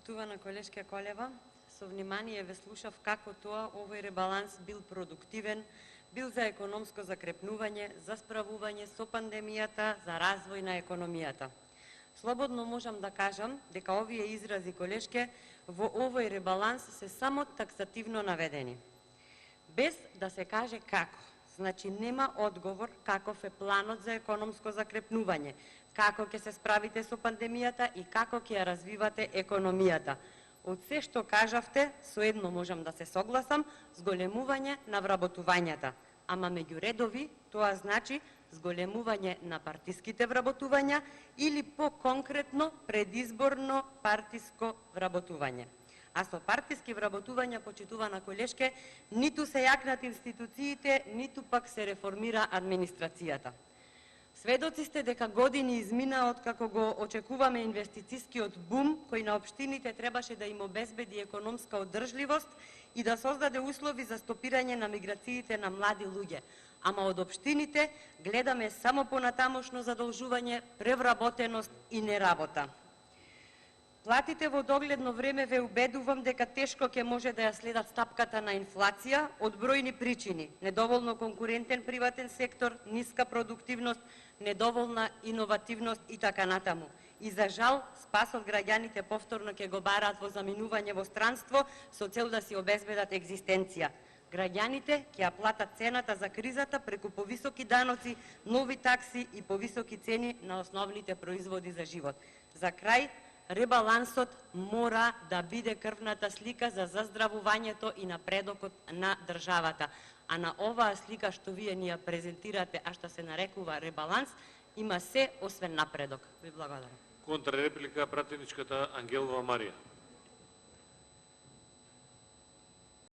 Поштувана колешка Колева, со внимание ве слушав како тоа овој ребаланс бил продуктивен, бил за економско закрепнување, за справување со пандемијата, за развој на економијата. Слободно можам да кажам дека овие изрази колешке во овој ребаланс се само таксативно наведени. Без да се каже како. Значи нема одговор каков е планот за економско закрепнување, како ќе се справите со пандемијата и како ќе ја развивате економијата. Од се што кажавте, со едно можам да се согласам, зголемување на вработувањата. Ама меѓу редови, тоа значи зголемување на партиските вработувања или по-конкретно предизборно партиско вработување. А со партиски вработувања, почитувана колешке, ниту се јакнат институциите, ниту пак се реформира администрацијата. Сведоци сте дека години измина од како го очекуваме инвестицискиот бум, кој на општините требаше да им обезбеди економска одржливост и да создаде услови за стопирање на миграциите на млади луѓе. Ама од општините гледаме само понатамошно задолжување, превработеност и неработа. Платите во догледно време ве убедувам дека тешко ќе може да ја следат стапката на инфлација од бројни причини: недоволно конкурентен приватен сектор, ниска продуктивност, недоволна иновативност и така натаму. И за жал, спас од граѓаните повторно ќе го бараат во заминување во странство со цел да си обезбедат екзистенција. Граѓаните ќе ја платат цената за кризата преку повисоки даноци, нови такси и повисоки цени на основните производи за живот. За крај, ребалансот мора да биде крвната слика за заздравувањето и напредокот на државата. А на оваа слика што вие ни ја презентирате, а што се нарекува ребаланс, има се освен напредок. Ви благодарам. Контрреплика пратеничката Ангелова Марија.